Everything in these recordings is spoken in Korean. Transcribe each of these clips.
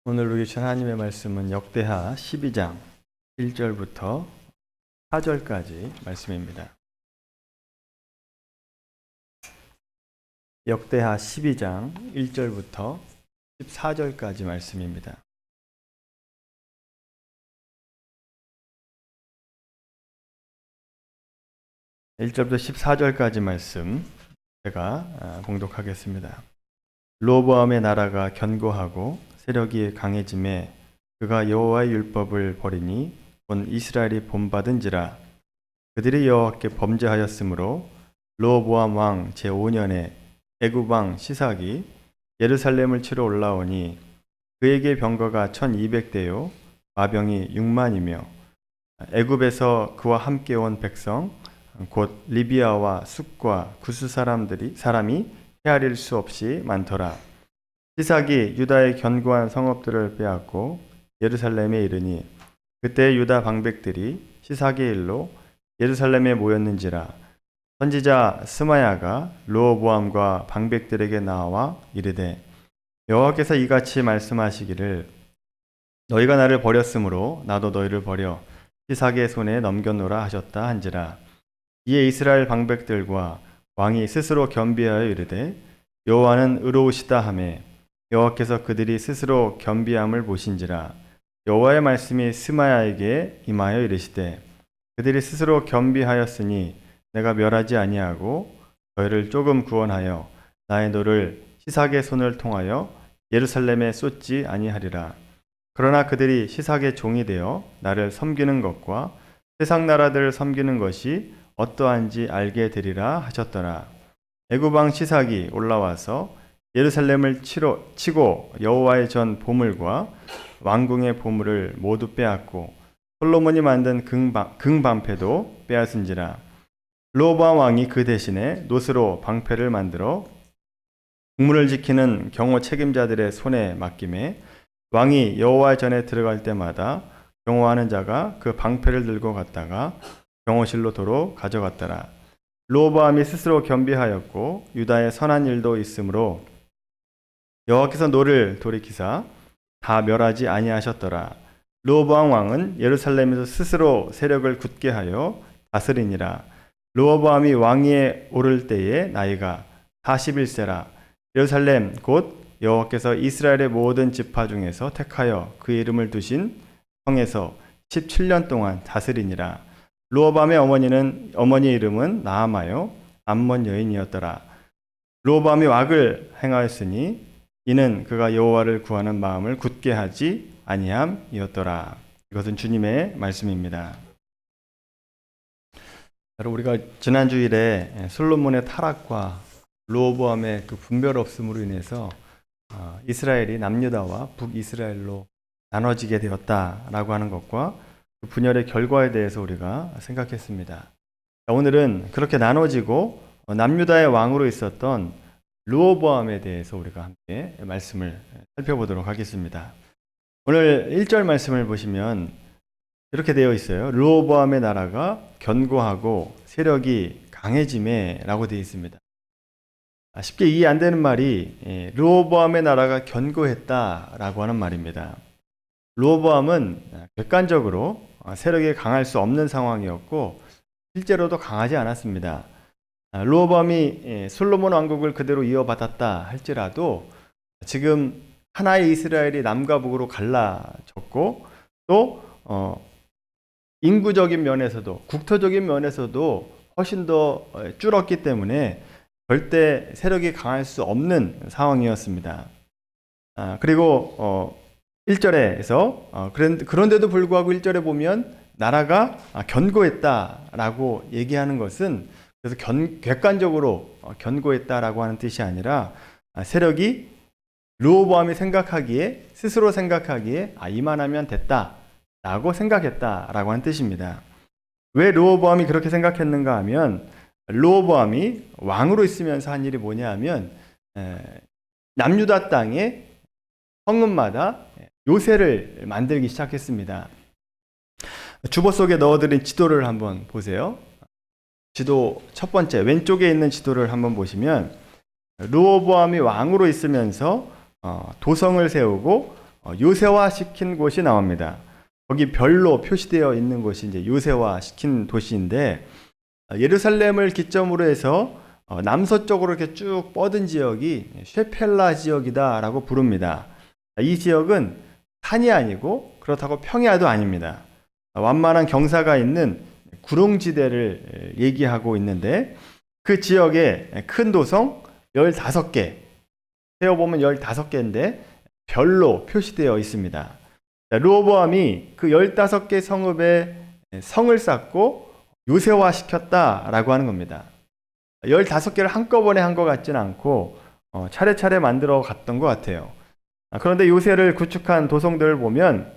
오늘 우리 주신 하나님의 말씀은 역대하 12장 1절부터 4절까지 말씀입니다. 역대하 12장 1절부터 14절까지 말씀입니다. (1절부터) 14절까지 말씀 제가 봉독하겠습니다. 르호보암의 나라가 견고하고 세력이 강해짐에 그가 여호와의 율법을 버리니 본 이스라엘이 본받은지라. 그들이 여호와께 범죄하였으므로 르호보암 왕 제5년에 애굽 왕 시삭이 예루살렘을 치러 올라오니 그에게 병거가 1200대요 마병이 6만이며 애굽에서 그와 함께 온 백성 곧 리비아와 숫과 구스 사람이 헤아릴 수 없이 많더라. 시삭이 유다의 견고한 성읍들을 빼앗고 예루살렘에 이르니 그때 유다 방백들이 시삭의 일로 예루살렘에 모였는지라. 선지자 스마야가 르호보암과 방백들에게 나와 이르되 여호와께서 이같이 말씀하시기를 너희가 나를 버렸으므로 나도 너희를 버려 시삭의 손에 넘겨노라 하셨다 한지라. 이에 이스라엘 방백들과 왕이 스스로 겸비하여 이르되 여호와는 의로우시다 하매 여호와께서 그들이 스스로 겸비함을 보신지라. 여호와의 말씀이 스마야에게 임하여 이르시되 그들이 스스로 겸비하였으니 내가 멸하지 아니하고 너희를 조금 구원하여 나의 노를 시삭의 손을 통하여 예루살렘에 쏟지 아니하리라. 그러나 그들이 시삭의 종이 되어 나를 섬기는 것과 세상 나라들을 섬기는 것이 어떠한지 알게 되리라 하셨더라. 애굽 왕 시삭이 올라와서 예루살렘을 치고 여호와의 전 보물과 왕궁의 보물을 모두 빼앗고 솔로몬이 만든 금방패도 빼앗은지라. 르호보암 왕이 그 대신에 노스로 방패를 만들어 국문을 지키는 경호 책임자들의 손에 맡김에 왕이 여호와 전에 들어갈 때마다 경호하는 자가 그 방패를 들고 갔다가 경호실로 도로 가져갔더라. 르호보암이 스스로 겸비하였고 유다에 선한 일도 있으므로 여호와께서 노를 돌이키사 다 멸하지 아니하셨더라. 르호보암 왕은 예루살렘에서 스스로 세력을 굳게 하여 다스리니라. 르호보암이 왕위에 오를 때의 나이가 41세라. 예루살렘 곧 여호와께서 이스라엘의 모든 지파 중에서 택하여 그 이름을 두신 성에서 17년 동안 다스리니라. 르호보암의 어머니 이름은 나아마요 암몬 여인이었더라. 르호보암이 악을 행하였으니 이는 그가 여호와를 구하는 마음을 굳게 하지 아니함이었더라. 이것은 주님의 말씀입니다. 우리가 지난 주일에 솔로몬의 타락과 르호보암의 그 분별 없음으로 인해서 이스라엘이 남유다와 북이스라엘로 나눠지게 되었다라고 하는 것과 그 분열의 결과에 대해서 우리가 생각했습니다. 오늘은 그렇게 나눠지고 남유다의 왕으로 있었던 르호보암에 대해서 우리가 함께 말씀을 살펴보도록 하겠습니다. 오늘 1절 말씀을 보시면 이렇게 되어 있어요. 르호보암의 나라가 견고하고 세력이 강해짐에 라고 되어 있습니다. 쉽게 이해 안 되는 말이 르호보암의 나라가 견고했다라고 하는 말입니다. 르호보암은 객관적으로 세력이 강할 수 없는 상황이었고 실제로도 강하지 않았습니다. 르호보암이 솔로몬 왕국을 그대로 이어받았다 할지라도 지금 하나의 이스라엘이 남과 북으로 갈라졌고 또 인구적인 면에서도 국토적인 면에서도 훨씬 더 줄었기 때문에 절대 세력이 강할 수 없는 상황이었습니다. 그리고 1절에서 그런데도 불구하고 1절에 보면 나라가 견고했다라고 얘기하는 것은 그래서 객관적으로 견고했다라고 하는 뜻이 아니라 세력이 르호보암이 스스로 생각하기에 이만하면 됐다라고 생각했다라고 하는 뜻입니다. 왜 르호보암이 그렇게 생각했는가 하면 르호보암이 왕으로 있으면서 한 일이 뭐냐 하면 남유다 땅에 성읍마다 요새를 만들기 시작했습니다. 주보 속에 넣어드린 지도를 한번 보세요. 지도 첫 번째 왼쪽에 있는 지도를 한번 보시면 르호보암이 왕으로 있으면서 도성을 세우고 요새화시킨 곳이 나옵니다. 거기 별로 표시되어 있는 곳이 이제 요새화시킨 도시인데, 예루살렘을 기점으로 해서 남서쪽으로 이렇게 쭉 뻗은 지역이 쉐펠라 지역이다라고 부릅니다. 이 지역은 산이 아니고 그렇다고 평야도 아닙니다. 완만한 경사가 있는 구릉지대를 얘기하고 있는데, 그 지역에 큰 도성 15개, 세어보면 15개인데 별로 표시되어 있습니다. 르호보암이 그 15개 성읍에 성을 쌓고 요새화시켰다라고 하는 겁니다. 15개를 한꺼번에 한 것 같지는 않고 차례차례 만들어 갔던 것 같아요. 그런데 요새를 구축한 도성들을 보면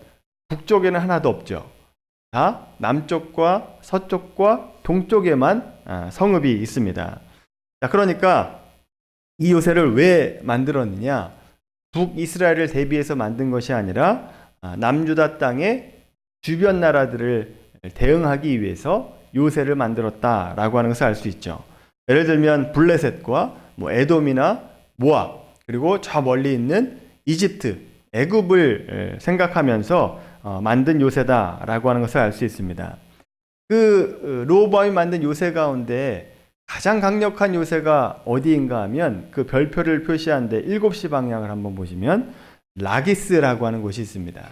북쪽에는 하나도 없죠. 다 남쪽과 서쪽과 동쪽에만 성읍이 있습니다. 자, 그러니까 이 요새를 왜 만들었느냐? 북이스라엘을 대비해서 만든 것이 아니라 남유다 땅의 주변 나라들을 대응하기 위해서 요새를 만들었다라고 하는 것을 알 수 있죠. 예를 들면 블레셋과 에돔이나 모압, 그리고 저 멀리 있는 이집트, 애굽을 생각하면서 만든 요새다라고 하는 것을 알 수 있습니다. 그 르호보암이 만든 요새 가운데 가장 강력한 요새가 어디인가 하면 그 별표를 표시한 데 7시 방향을 한번 보시면 라기스라고 하는 곳이 있습니다.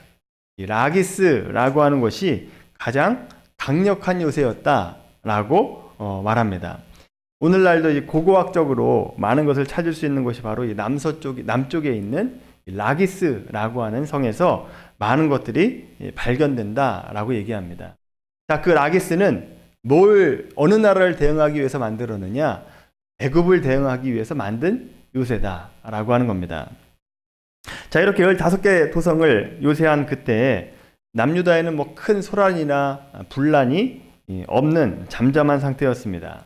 이 라기스라고 하는 곳이 가장 강력한 요새였다라고 말합니다. 오늘날도 이 고고학적으로 많은 것을 찾을 수 있는 곳이 바로 이 남쪽에 있는 라기스라고 하는 성에서 많은 것들이 발견된다라고 얘기합니다. 자, 그 라기스는 어느 나라를 대응하기 위해서 만들었느냐? 애굽을 대응하기 위해서 만든 요새다라고 하는 겁니다. 자, 이렇게 15개 도성을 요새한 그때 남유다에는 큰 소란이나 분란이 없는 잠잠한 상태였습니다.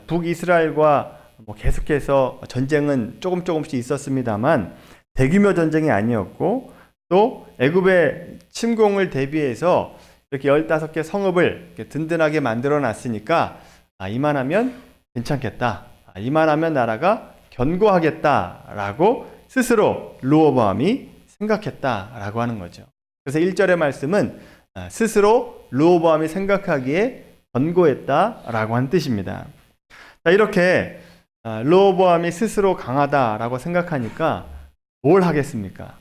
북이스라엘과 계속해서 전쟁은 조금씩 있었습니다만 대규모 전쟁이 아니었고, 또 애굽의 침공을 대비해서 이렇게 15개 성읍을 이렇게 든든하게 만들어 놨으니까 이만하면 괜찮겠다, 이만하면 나라가 견고하겠다라고 스스로 르호보암이 생각했다라고 하는 거죠. 그래서 1절의 말씀은 스스로 르호보암이 생각하기에 견고했다라고 하는 뜻입니다. 자, 이렇게 르호보암이 스스로 강하다라고 생각하니까 뭘 하겠습니까?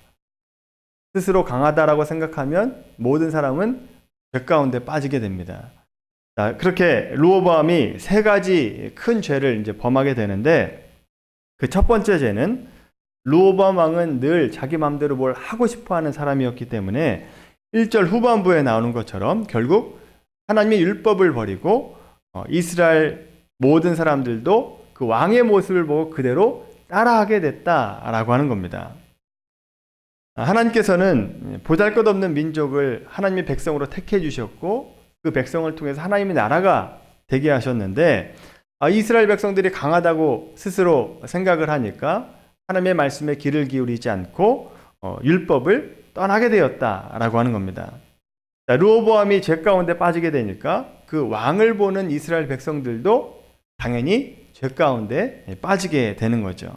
스스로 강하다라고 생각하면 모든 사람은 죄 가운데 빠지게 됩니다. 자, 그렇게 르호보암이 3가지 큰 죄를 이제 범하게 되는데, 그 첫 번째 죄는 르호보암 왕은 늘 자기 마음대로 뭘 하고 싶어 하는 사람이었기 때문에 1절 후반부에 나오는 것처럼 결국 하나님의 율법을 버리고 이스라엘 모든 사람들도 그 왕의 모습을 보고 그대로 따라하게 됐다라고 하는 겁니다. 하나님께서는 보잘것없는 민족을 하나님의 백성으로 택해 주셨고, 그 백성을 통해서 하나님의 나라가 되게 하셨는데, 이스라엘 백성들이 강하다고 스스로 생각을 하니까 하나님의 말씀에 귀를 기울이지 않고 율법을 떠나게 되었다라고 하는 겁니다. 자, 르호보암이 죄 가운데 빠지게 되니까 그 왕을 보는 이스라엘 백성들도 당연히 죄 가운데 빠지게 되는 거죠.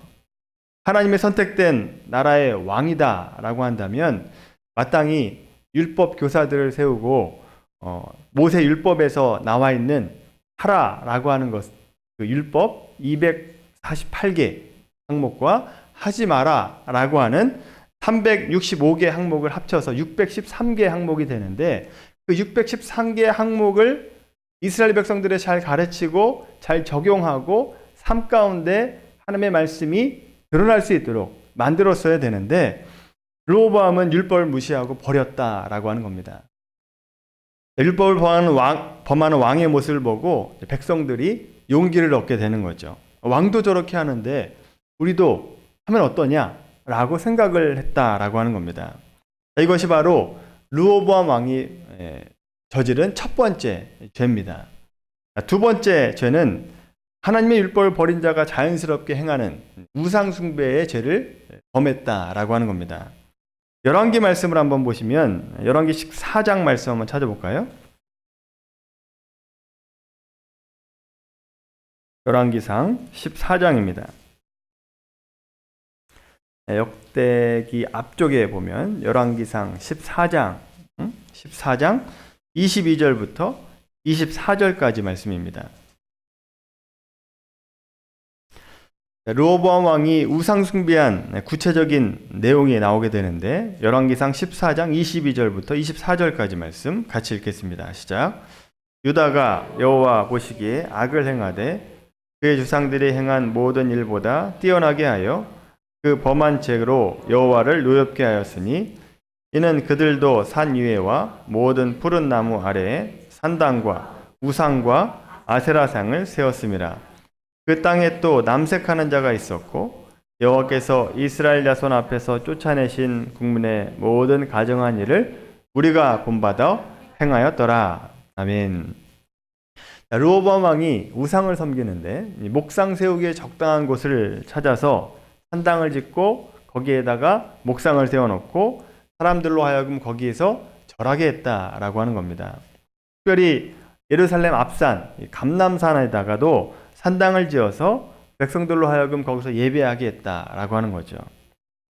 하나님의 선택된 나라의 왕이다라고 한다면 마땅히 율법 교사들을 세우고 모세 율법에서 나와 있는 하라라고 하는 것, 그 율법 248개 항목과 하지 마라라고 하는 365개 항목을 합쳐서 613개 항목이 되는데, 그 613개 항목을 이스라엘 백성들을 잘 가르치고 잘 적용하고 삶 가운데 하나님의 말씀이 드러날 수 있도록 만들었어야 되는데, 르호보암은 율법을 무시하고 버렸다라고 하는 겁니다. 율법을 범하는 왕의 모습을 보고 백성들이 용기를 얻게 되는 거죠. 왕도 저렇게 하는데 우리도 하면 어떠냐라고 생각을 했다라고 하는 겁니다. 이것이 바로 르호보암 왕이 저지른 첫 번째 죄입니다. 두 번째 죄는 하나님의 율법을 버린 자가 자연스럽게 행하는 우상 숭배의 죄를 범했다라고 하는 겁니다. 열왕기 말씀을 한번 보시면 열왕기 14장 말씀 한번 찾아볼까요? 열왕기상 14장입니다. 역대기 앞쪽에 보면 열왕기상 14장 22절부터 24절까지 말씀입니다. 르호보암 왕이 우상 숭배한 구체적인 내용이 나오게 되는데 열왕기상 14장 22절부터 24절까지 말씀 같이 읽겠습니다. 시작. 유다가 여호와 보시기에 악을 행하되 그의 주상들이 행한 모든 일보다 뛰어나게 하여 그 범한 죄로 여호와를 노엽게 하였으니 이는 그들도 산 위에와 모든 푸른 나무 아래에 산당과 우상과 아세라상을 세웠음이라. 그 땅에 또 남색하는 자가 있었고 여호와께서 이스라엘 자손 앞에서 쫓아내신 국민의 모든 가정한 일을 우리가 본받아 행하였더라. 아멘. 르호보암 왕이 우상을 섬기는데 목상 세우기에 적당한 곳을 찾아서 산당을 짓고 거기에다가 목상을 세워놓고 사람들로 하여금 거기에서 절하게 했다라고 하는 겁니다. 특별히 예루살렘 앞산 감람산에다가도 산당을 지어서 백성들로 하여금 거기서 예배하게 했다라고 하는 거죠.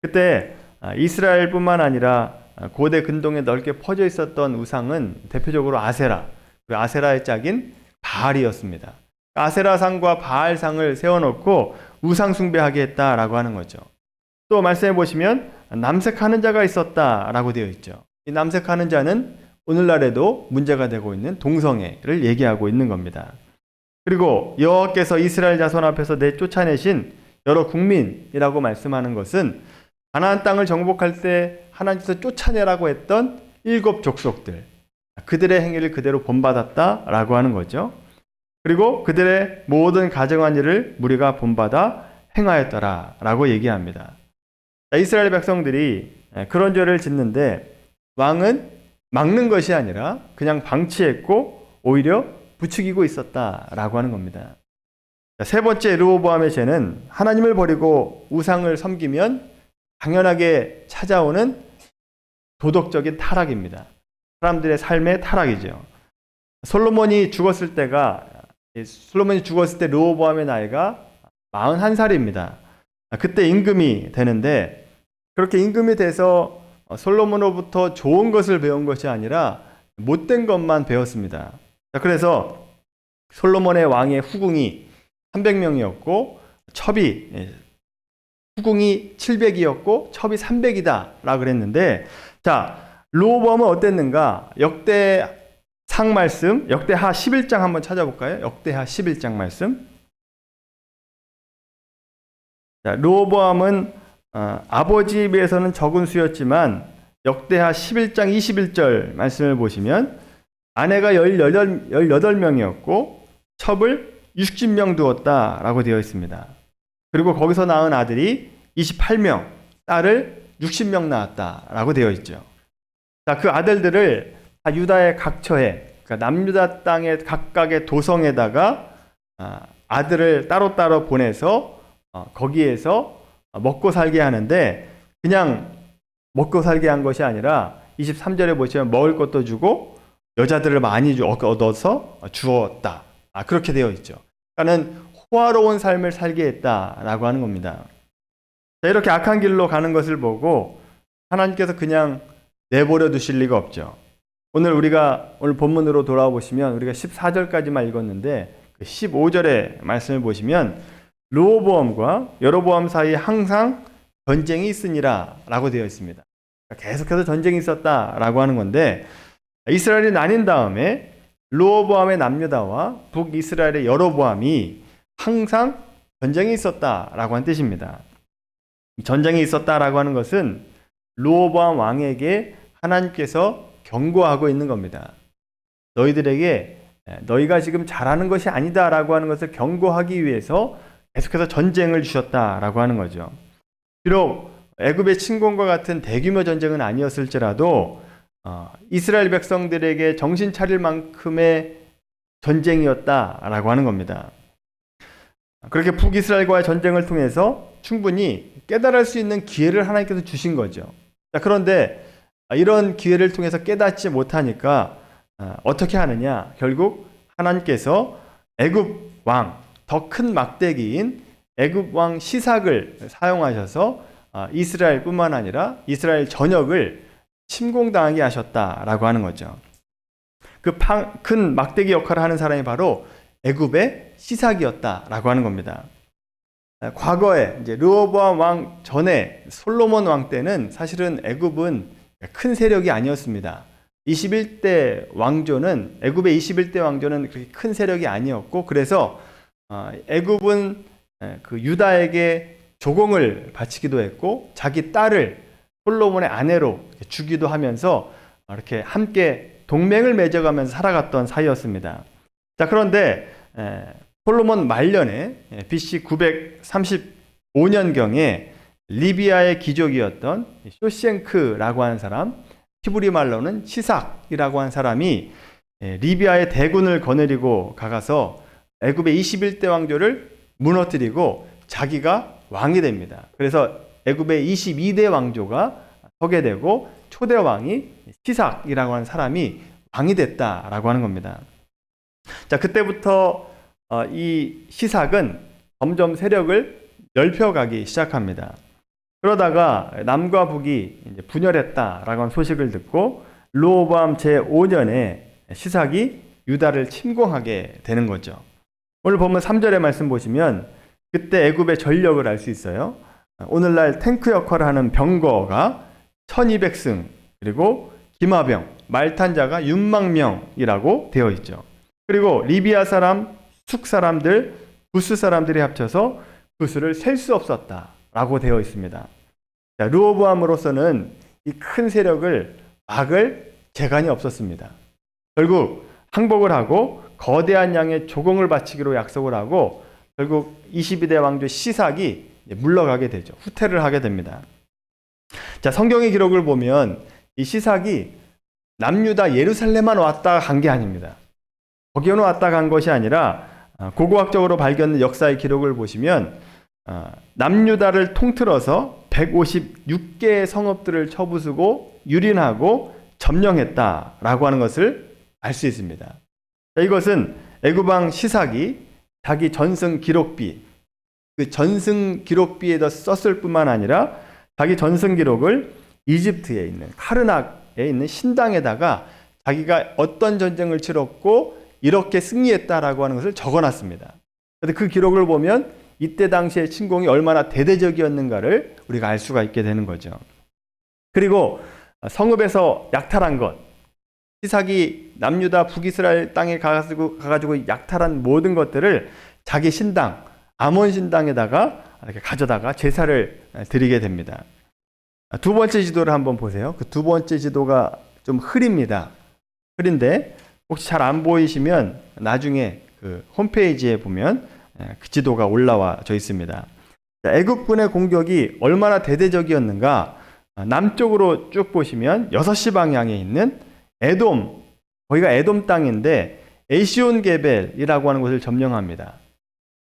그때 이스라엘뿐만 아니라 고대 근동에 넓게 퍼져 있었던 우상은 대표적으로 아세라, 그 아세라의 짝인 바알이었습니다. 아세라상과 바알상을 세워놓고 우상 숭배하게 했다라고 하는 거죠. 또 말씀해 보시면 남색하는 자가 있었다라고 되어 있죠. 이 남색하는 자는 오늘날에도 문제가 되고 있는 동성애를 얘기하고 있는 겁니다. 그리고 여호와께서 이스라엘 자손 앞에서 내쫓아내신 여러 국민이라고 말씀하는 것은 가나안 땅을 정복할 때 하나님께서 쫓아내라고 했던 7 족속들, 그들의 행위를 그대로 본받았다라고 하는 거죠. 그리고 그들의 모든 가정한 일을 무리가 본받아 행하였더라라고 얘기합니다. 이스라엘 백성들이 그런 죄를 짓는데 왕은 막는 것이 아니라 그냥 방치했고 오히려 부추기고 있었다라고 하는 겁니다. 세 번째 르호보암의 죄는 하나님을 버리고 우상을 섬기면 당연하게 찾아오는 도덕적인 타락입니다. 사람들의 삶의 타락이죠. 솔로몬이 죽었을 때 르호보암의 나이가 41살입니다. 그때 임금이 되는데 그렇게 임금이 돼서 솔로몬으로부터 좋은 것을 배운 것이 아니라 못된 것만 배웠습니다. 그래서 솔로몬의 왕의 후궁이 300명이었고 후궁이 700이었고 첩이 300이다 라고 그랬는데, 자, 르호보암은 어땠는가? 역대상 말씀, 역대하 11장 한번 찾아볼까요? 역대하 11장 말씀. 자, 르호보암은 아버지에 비해서는 적은 수였지만 역대하 11장 21절 말씀을 보시면 아내가 18명이었고 첩을 60명 두었다라고 되어 있습니다. 그리고 거기서 낳은 아들이 28명, 딸을 60명 낳았다라고 되어 있죠. 자, 그 아들들을 유다의 각처에, 그러니까 남유다 땅의 각각의 도성에다가 아들을 따로따로 보내서 거기에서 먹고 살게 하는데, 그냥 먹고 살게 한 것이 아니라 23절에 보시면 먹을 것도 주고 여자들을 많이 얻어서 주었다. 그렇게 되어 있죠. 그러니까는 호화로운 삶을 살게 했다라고 하는 겁니다. 자, 이렇게 악한 길로 가는 것을 보고 하나님께서 그냥 내버려 두실 리가 없죠. 오늘 본문으로 돌아와 보시면 우리가 14절까지만 읽었는데 그 15절의 말씀을 보시면 르호보암과 여로보암 사이에 항상 전쟁이 있으니라 라고 되어 있습니다. 계속해서 전쟁이 있었다라고 하는 건데, 이스라엘이 나뉜 다음에 르호보암의 남유다와 북이스라엘의 여로보암이 항상 전쟁이 있었다라고 한 뜻입니다. 전쟁이 있었다라고 하는 것은 르호보암 왕에게 하나님께서 경고하고 있는 겁니다. 너희가 지금 잘하는 것이 아니다라고 하는 것을 경고하기 위해서 계속해서 전쟁을 주셨다라고 하는 거죠. 비록 애굽의 침공과 같은 대규모 전쟁은 아니었을지라도 이스라엘 백성들에게 정신 차릴 만큼의 전쟁이었다라고 하는 겁니다. 그렇게 북이스라엘과의 전쟁을 통해서 충분히 깨달을 수 있는 기회를 하나님께서 주신 거죠. 그런데 이런 기회를 통해서 깨닫지 못하니까 어떻게 하느냐? 결국 하나님께서 애굽 왕, 더 큰 막대기인 애굽 왕 시삭을 사용하셔서 이스라엘뿐만 아니라 이스라엘 전역을 침공당하게 하셨다라고 하는 거죠. 그 큰 막대기 역할을 하는 사람이 바로 애굽의 시삭이었다라고 하는 겁니다. 과거에 이제 르호보암 왕 전에 솔로몬 왕 때는 사실은 애굽은 큰 세력이 아니었습니다. 21대 왕조는 애굽의 21대 왕조는 그렇게 큰 세력이 아니었고, 그래서 애굽은 그 유다에게 조공을 바치기도 했고 자기 딸을 솔로몬의 아내로 주기도 하면서 이렇게 함께 동맹을 맺어가면서 살아갔던 사이였습니다. 자, 그런데 솔로몬 말년에 BC 935년경에 리비아의 귀족이었던 쇼생크라고 하는 사람, 히브리 말로는 시삭이라고 하는 사람이 리비아의 대군을 거느리고 가서 애굽의 21대 왕조를 무너뜨리고 자기가 왕이 됩니다. 그래서 애굽의 22대 왕조가 서게 되고 초대 왕이 시삭이라고 하는 사람이 왕이 됐다라고 하는 겁니다. 자, 그때부터 이 시삭은 점점 세력을 넓혀가기 시작합니다. 그러다가 남과 북이 이제 분열했다라고 하는 소식을 듣고 르호보암 제5년에 시삭이 유다를 침공하게 되는 거죠. 오늘 보면 3절의 말씀 보시면 그때 애굽의 전력을 알 수 있어요. 오늘날 탱크 역할을 하는 병거가 1200승, 그리고 기마병, 말탄자가 6만명이라고 되어 있죠. 그리고 리비아 사람, 숙 사람들, 부스 사람들이 합쳐서 그 수를 셀 수 없었다라고 되어 있습니다. 자, 르호보암으로서는 이 큰 세력을 막을 재간이 없었습니다. 결국 항복을 하고 거대한 양의 조공을 바치기로 약속을 하고 결국 22대 왕조 시삭이 물러가게 되죠. 후퇴를 하게 됩니다. 자, 성경의 기록을 보면 이 시삭이 남유다 예루살렘만 왔다 간 게 아닙니다. 거기는 왔다 간 것이 아니라 고고학적으로 발견된 역사의 기록을 보시면 남유다를 통틀어서 156개의 성읍들을 쳐부수고 유린하고 점령했다라고 하는 것을 알 수 있습니다. 자, 이것은 애굽 왕 시삭이 자기 전승 기록비, 그 전승 기록비에다 썼을 뿐만 아니라 자기 전승 기록을 이집트에 있는 카르낙에 있는 신당에다가 자기가 어떤 전쟁을 치렀고 이렇게 승리했다라고 하는 것을 적어놨습니다. 그런데 그 기록을 보면 이때 당시의 침공이 얼마나 대대적이었는가를 우리가 알 수가 있게 되는 거죠. 그리고 성읍에서 약탈한 것, 시삭이 남유다 북이스라엘 땅에 가가지고 약탈한 모든 것들을 자기 신당, 아몬 신당에다가 이렇게 가져다가 제사를 드리게 됩니다. 두 번째 지도를 한번 보세요. 그 두 번째 지도가 좀 흐립니다. 흐린데 혹시 잘 안 보이시면 나중에 그 홈페이지에 보면 그 지도가 올라와져 있습니다. 애국군의 공격이 얼마나 대대적이었는가, 남쪽으로 쭉 보시면 6시 방향에 있는 에돔, 거기가 에돔 땅인데 에시온 게벨이라고 하는 곳을 점령합니다.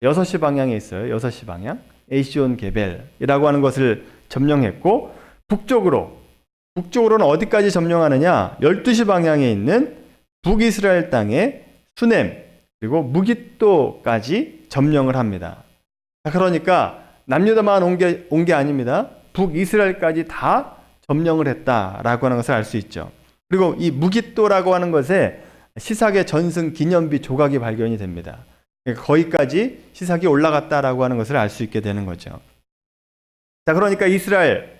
6시 방향에 있어요. 6시 방향. 에시온 게벨이라고 하는 것을 점령했고, 북쪽으로는 어디까지 점령하느냐? 12시 방향에 있는 북이스라엘 땅의 수넴, 그리고 무깃도까지 점령을 합니다. 그러니까 남유다만 온 게 아닙니다. 북이스라엘까지 다 점령을 했다라고 하는 것을 알 수 있죠. 그리고 이 무깃도라고 하는 것에 시삭의 전승 기념비 조각이 발견이 됩니다. 거기까지 시삭이 올라갔다라고 하는 것을 알 수 있게 되는 거죠. 자, 그러니까 이스라엘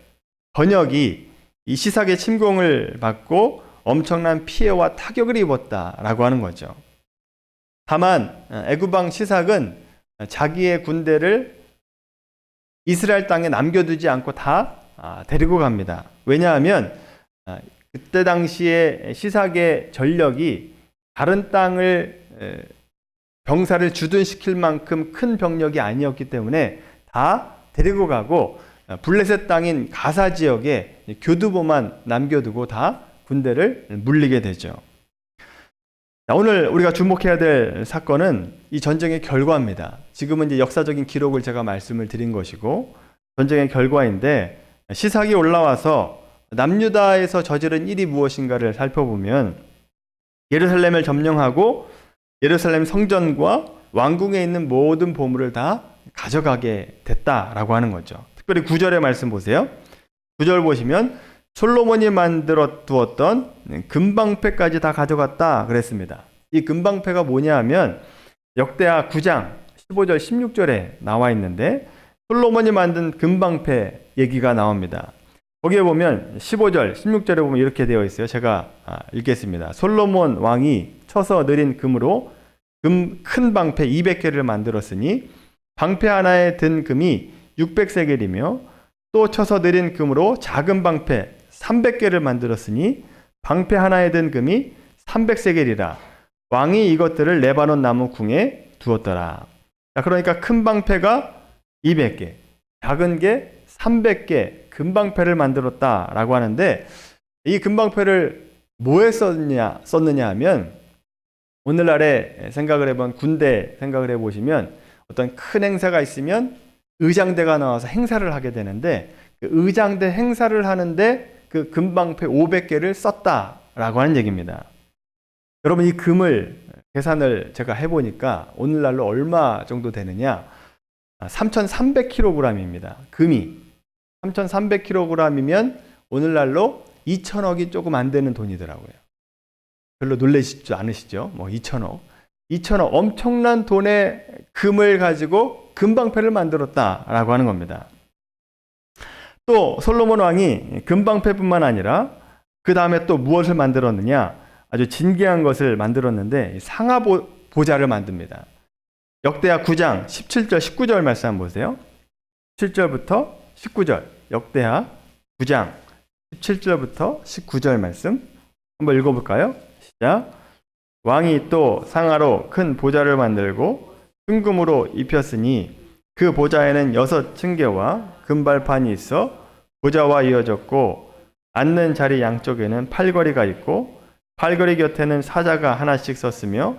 전역이 이 시삭의 침공을 받고 엄청난 피해와 타격을 입었다라고 하는 거죠. 다만 애굽 왕 시삭은 자기의 군대를 이스라엘 땅에 남겨두지 않고 다 데리고 갑니다. 왜냐하면 그때 당시에 시삭의 전력이 다른 땅을 병사를 주둔시킬 만큼 큰 병력이 아니었기 때문에 다 데리고 가고 블레셋 땅인 가사 지역에 교두보만 남겨두고 다 군대를 물리게 되죠. 오늘 우리가 주목해야 될 사건은 이 전쟁의 결과입니다. 지금은 이제 역사적인 기록을 제가 말씀을 드린 것이고 전쟁의 결과인데, 시삭이 올라와서 남유다에서 저지른 일이 무엇인가를 살펴보면 예루살렘을 점령하고 예루살렘 성전과 왕궁에 있는 모든 보물을 다 가져가게 됐다라고 하는 거죠. 특별히 9절의 말씀 보세요. 9절 보시면 솔로몬이 만들어 두었던 금방패까지 다 가져갔다 그랬습니다. 이 금방패가 뭐냐 하면 역대하 9장 15절 16절에 나와 있는데 솔로몬이 만든 금방패 얘기가 나옵니다. 거기에 보면 15절 16절에 보면 이렇게 되어 있어요. 제가 읽겠습니다. 솔로몬 왕이 쳐서 느린 금으로 큰 방패 200개를 만들었으니 방패 하나에 든 금이 600세겔이며 또 쳐서 느린 금으로 작은 방패 300개를 만들었으니 방패 하나에 든 금이 300세겔이라. 왕이 이것들을 레바논 나무 궁에 두었더라. 자, 그러니까 큰 방패가 200개, 작은 게 300개 금방패를 만들었다라고 하는데, 이 금방패를 뭐에 썼느냐 하면, 오늘날에 생각을 해본 군대 생각을 해보시면 어떤 큰 행사가 있으면 의장대가 나와서 행사를 하게 되는데, 그 의장대 행사를 하는데 그 금방패 500개를 썼다라고 하는 얘기입니다. 여러분, 이 금을 계산을 제가 해보니까 오늘날로 얼마 정도 되느냐? 3,300kg입니다. 금이 3,300kg이면 오늘날로 2천억이 조금 안 되는 돈이더라고요. 별로 놀라시지 않으시죠? 2천억. 2천억, 엄청난 돈의 금을 가지고 금방패를 만들었다라고 하는 겁니다. 또 솔로몬 왕이 금방패뿐만 아니라 그 다음에 또 무엇을 만들었느냐? 아주 진귀한 것을 만들었는데 상하 보좌를 만듭니다. 역대하 9장 17절 19절 말씀 한번 보세요. 7절부터 19절 역대하 9장 17절부터 19절 말씀 한번 읽어볼까요? 시작. 왕이 또 상하로 큰 보좌를 만들고 순금으로 입혔으니 그 보좌에는 6층계와 금발판이 있어 보좌와 이어졌고 앉는 자리 양쪽에는 팔걸이가 있고 팔걸이 곁에는 사자가 하나씩 섰으며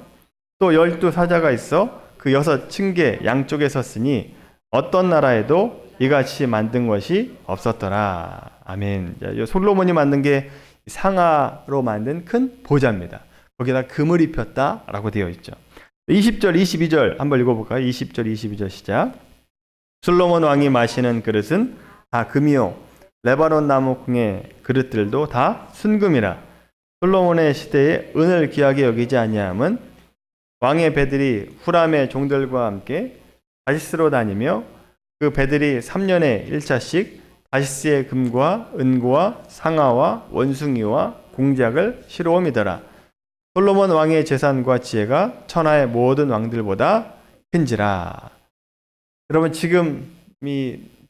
또 12사자가 있어 그 6층계 양쪽에 섰으니 어떤 나라에도 이같이 만든 것이 없었더라. 아멘. 솔로몬이 만든 게 상하로 만든 큰 보좌입니다. 거기다 금을 입혔다라고 되어 있죠. 20절, 22절 한번 읽어볼까요? 20절, 22절 시작. 솔로몬 왕이 마시는 그릇은 다 금이요 레바논 나무 궁의 그릇들도 다 순금이라. 솔로몬의 시대에 은을 귀하게 여기지 아니함은 왕의 배들이 후람의 종들과 함께 다시스로 다니며 그 배들이 3년에 1차씩 다시스의 금과 은과 상아와 원숭이와 공작을 실어옴이더라. 솔로몬 왕의 재산과 지혜가 천하의 모든 왕들보다 큰지라. 여러분, 지금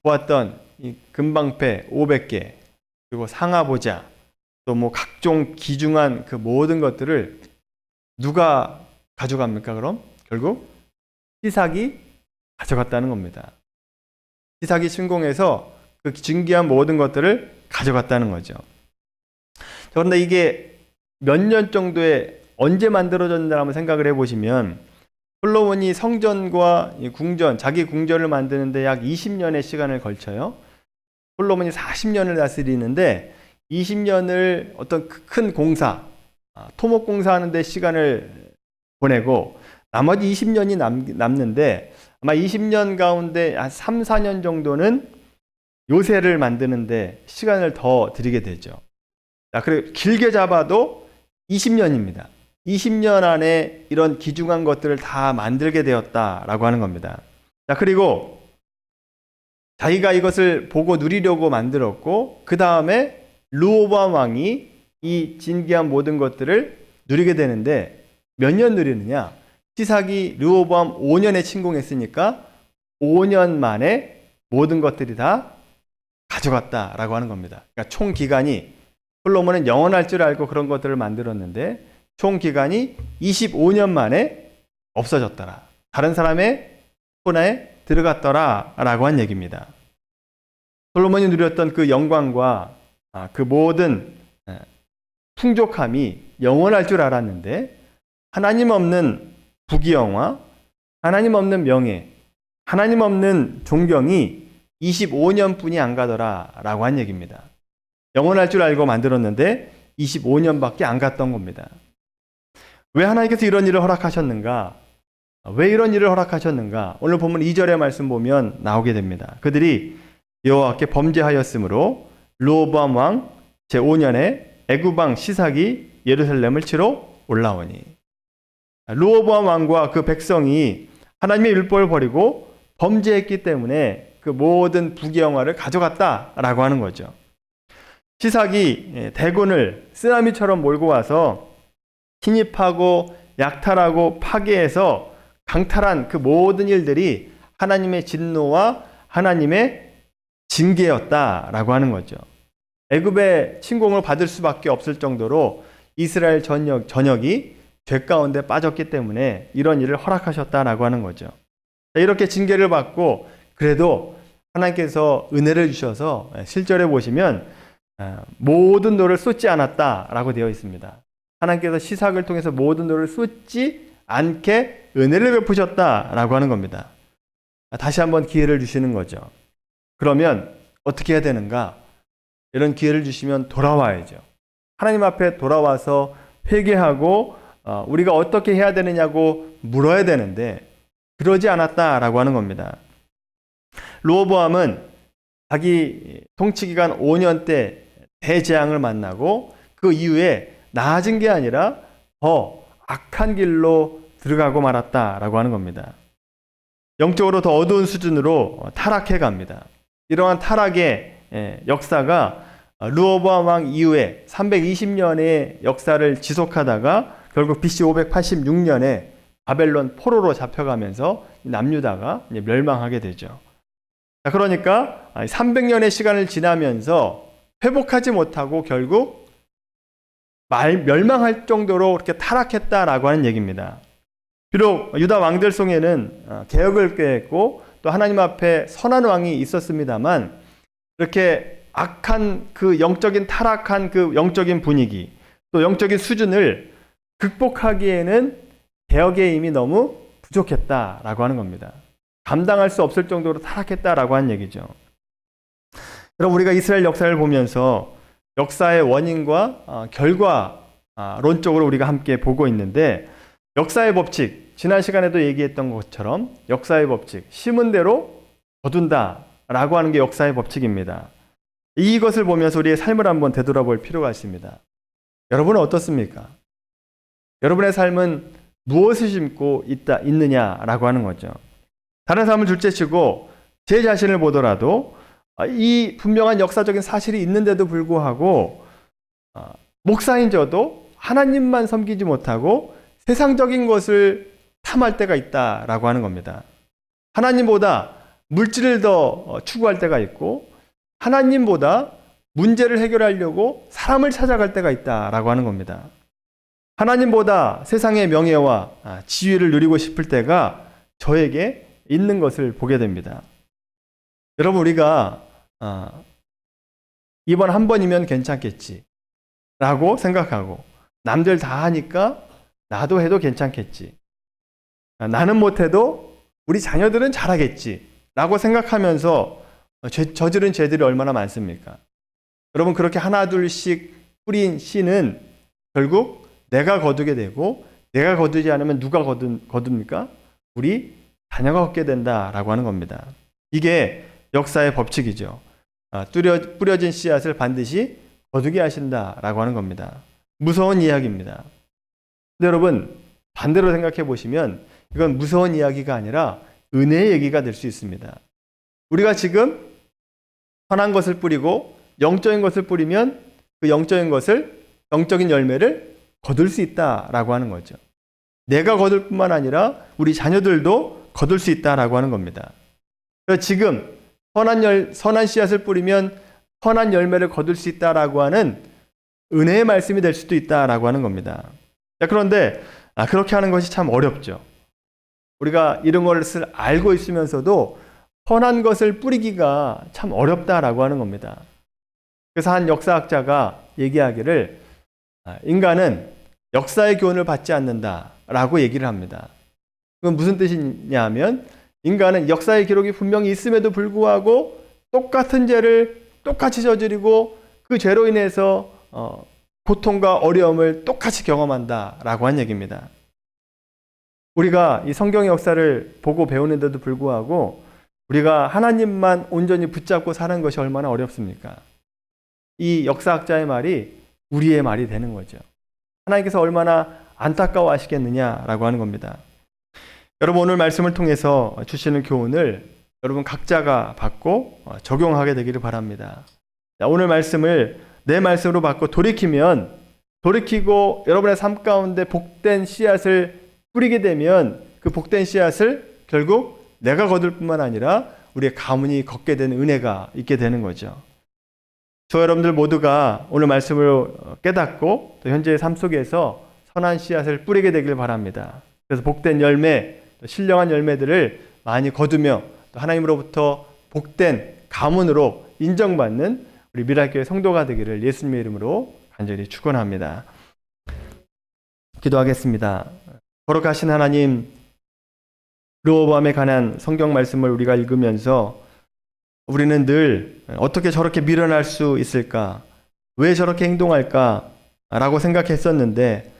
보았던 이 금방패 500개 그리고 상하보좌 또 각종 귀중한 그 모든 것들을 누가 가져갑니까? 그럼 결국 시삭이 가져갔다는 겁니다. 시삭이 침공해서 그 진귀한 모든 것들을 가져갔다는 거죠. 그런데 이게 몇 년 정도에 언제 만들어졌나 한번 생각을 해보시면 솔로몬이 성전과 궁전, 자기 궁전을 만드는데 약 20년의 시간을 걸쳐요. 솔로몬이 40년을 다스리는데 20년을 어떤 큰 공사, 토목공사 하는데 시간을 보내고 나머지 20년이 남는데 아마 20년 가운데 한 3, 4년 정도는 요새를 만드는데 시간을 더 들이게 되죠. 자, 그리고 길게 잡아도 20년입니다. 20년 안에 이런 귀중한 것들을 다 만들게 되었다라고 하는 겁니다. 자, 그리고 자기가 이것을 보고 누리려고 만들었고 그 다음에 르호보암 왕이 이 진귀한 모든 것들을 누리게 되는데 몇 년 누리느냐? 시삭이 르호보암 5년에 침공했으니까 5년 만에 모든 것들이 다 가져갔다라고 하는 겁니다. 그러니까 총 기간이 솔로몬은 영원할 줄 알고 그런 것들을 만들었는데 총 기간이 25년 만에 없어졌더라. 다른 사람의 손에 들어갔더라라고 한 얘기입니다. 솔로몬이 누렸던 그 영광과 그 모든 풍족함이 영원할 줄 알았는데 하나님 없는 부귀영화, 하나님 없는 명예, 하나님 없는 존경이 25년뿐이 안 가더라라고 한 얘기입니다. 영원할 줄 알고 만들었는데 25년밖에 안 갔던 겁니다. 왜 하나님께서 이런 일을 허락하셨는가? 왜 이런 일을 허락하셨는가? 오늘 보면 2절의 말씀 보면 나오게 됩니다. 그들이 여호와께 범죄하였으므로 르호보암 왕 제5년에 애굽 왕 시삭이 예루살렘을 치러 올라오니. 르호보암 왕과 그 백성이 하나님의 율법을 버리고 범죄했기 때문에 그 모든 부귀영화를 가져갔다라고 하는 거죠. 시삭이 대군을 쓰나미처럼 몰고 와서 침입하고 약탈하고 파괴해서 강탈한 그 모든 일들이 하나님의 진노와 하나님의 징계였다라고 하는 거죠. 애굽의 침공을 받을 수밖에 없을 정도로 이스라엘 전역이 죄 가운데 빠졌기 때문에 이런 일을 허락하셨다라고 하는 거죠. 이렇게 징계를 받고 그래도 하나님께서 은혜를 주셔서 실절에 보시면 모든 돌을 쏟지 않았다라고 되어 있습니다. 하나님께서 시삭을 통해서 모든 돌을 쏟지 않게 은혜를 베푸셨다라고 하는 겁니다. 다시 한번 기회를 주시는 거죠. 그러면 어떻게 해야 되는가? 이런 기회를 주시면 돌아와야죠. 하나님 앞에 돌아와서 회개하고 우리가 어떻게 해야 되느냐고 물어야 되는데 그러지 않았다라고 하는 겁니다. 르호보암은 자기 통치기간 5년 때 대재앙을 만나고 그 이후에 나아진 게 아니라 더 악한 길로 들어가고 말았다라고 하는 겁니다. 영적으로 더 어두운 수준으로 타락해 갑니다. 이러한 타락의 역사가 르호보암 왕 이후에 320년의 역사를 지속하다가 결국 BC 586년에 바벨론 포로로 잡혀가면서 남유다가 멸망하게 되죠. 그러니까 300년의 시간을 지나면서 회복하지 못하고 결국 멸망할 정도로 그렇게 타락했다라고 하는 얘기입니다. 비록 유다 왕들 속에는 개혁을 꾀했고 또 하나님 앞에 선한 왕이 있었습니다만 이렇게 악한 그 영적인 타락한 그 영적인 분위기 또 영적인 수준을 극복하기에는 개혁의 힘이 너무 부족했다라고 하는 겁니다. 감당할 수 없을 정도로 타락했다라고 하는 얘기죠. 그럼 우리가 이스라엘 역사를 보면서 역사의 원인과 결과론적으로 우리가 함께 보고 있는데 역사의 법칙, 지난 시간에도 얘기했던 것처럼 역사의 법칙, 심은 대로 거둔다라고 하는 게 역사의 법칙입니다. 이것을 보면서 우리의 삶을 한번 되돌아볼 필요가 있습니다. 여러분은 어떻습니까? 여러분의 삶은 무엇을 심고 있느냐라고 하는 거죠. 다른 사람을 둘째치고 제 자신을 보더라도 이 분명한 역사적인 사실이 있는데도 불구하고 목사인 저도 하나님만 섬기지 못하고 세상적인 것을 탐할 때가 있다라고 하는 겁니다. 하나님보다 물질을 더 추구할 때가 있고 하나님보다 문제를 해결하려고 사람을 찾아갈 때가 있다라고 하는 겁니다. 하나님보다 세상의 명예와 지위를 누리고 싶을 때가 저에게 있는 것을 보게 됩니다. 여러분 우리가 이번 한 번이면 괜찮겠지 라고 생각하고 남들 다 하니까 나도 해도 괜찮겠지. 나는 못해도 우리 자녀들은 잘하겠지 라고 생각하면서 저지른 죄들이 얼마나 많습니까? 여러분 그렇게 하나 둘씩 뿌린 씨는 결국 내가 거두게 되고 내가 거두지 않으면 누가 거둡니까? 우리 자녀가 얻게 된다라고 하는 겁니다. 이게 역사의 법칙이죠. 뿌려진 씨앗을 반드시 거두게 하신다라고 하는 겁니다. 무서운 이야기입니다. 근데 여러분 반대로 생각해 보시면 이건 무서운 이야기가 아니라 은혜의 얘기가 될 수 있습니다. 우리가 지금 선한 것을 뿌리고 영적인 것을 뿌리면 그 영적인 열매를 거둘 수 있다라고 하는 거죠. 내가 거둘 뿐만 아니라 우리 자녀들도 거둘 수 있다라고 하는 겁니다. 그래서 지금 선한 씨앗을 뿌리면 선한 열매를 거둘 수 있다라고 하는 은혜의 말씀이 될 수도 있다라고 하는 겁니다. 그런데 그렇게 하는 것이 참 어렵죠. 우리가 이런 것을 알고 있으면서도 선한 것을 뿌리기가 참 어렵다라고 하는 겁니다. 그래서 한 역사학자가 얘기하기를 인간은 역사의 교훈을 받지 않는다라고 얘기를 합니다. 그건 무슨 뜻이냐 하면 인간은 역사의 기록이 분명히 있음에도 불구하고 똑같은 죄를 똑같이 저지르고 그 죄로 인해서 고통과 어려움을 똑같이 경험한다라고 한 얘기입니다. 우리가 이 성경의 역사를 보고 배우는데도 불구하고 우리가 하나님만 온전히 붙잡고 사는 것이 얼마나 어렵습니까? 이 역사학자의 말이 우리의 말이 되는 거죠. 하나님께서 얼마나 안타까워 하시겠느냐라고 하는 겁니다. 여러분, 오늘 말씀을 통해서 주시는 교훈을 여러분 각자가 받고 적용하게 되기를 바랍니다. 오늘 말씀을 내 말씀으로 받고 돌이키고 여러분의 삶 가운데 복된 씨앗을 뿌리게 되면 그 복된 씨앗을 결국 내가 거둘 뿐만 아니라 우리의 가문이 걷게 되는 은혜가 있게 되는 거죠. 저 여러분들 모두가 오늘 말씀을 깨닫고 또 현재의 삶 속에서 선한 씨앗을 뿌리게 되길 바랍니다. 그래서 복된 열매, 신령한 열매들을 많이 거두며 또 하나님으로부터 복된 가문으로 인정받는 우리 미랄교회 성도가 되기를 예수님의 이름으로 간절히 축원합니다. 기도하겠습니다. 거룩하신 하나님, 르호보암에 관한 성경 말씀을 우리가 읽으면서 우리는 늘 어떻게 저렇게 미련할 수 있을까? 왜 저렇게 행동할까? 라고 생각했었는데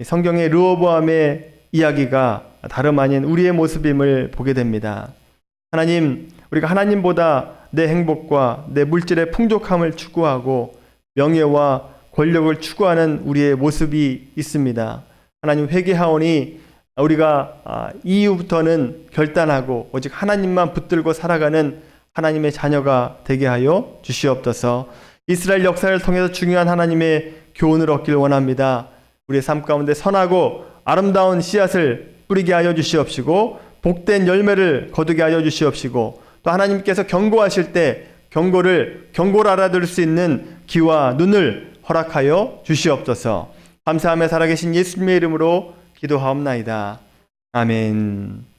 성경의 르호보암의 이야기가 다름 아닌 우리의 모습임을 보게 됩니다. 하나님, 우리가 하나님보다 내 행복과 내 물질의 풍족함을 추구하고 명예와 권력을 추구하는 우리의 모습이 있습니다. 하나님, 회개하오니 우리가 이후부터는 결단하고 오직 하나님만 붙들고 살아가는 하나님의 자녀가 되게 하여 주시옵소서. 이스라엘 역사를 통해서 중요한 하나님의 교훈을 얻길 원합니다. 우리의 삶 가운데 선하고 아름다운 씨앗을 뿌리게 하여 주시옵시고 복된 열매를 거두게 하여 주시옵시고 또 하나님께서 경고하실 때 경고를 알아들을 수 있는 귀와 눈을 허락하여 주시옵소서. 감사하며 살아계신 예수님의 이름으로 기도하옵나이다. 아멘.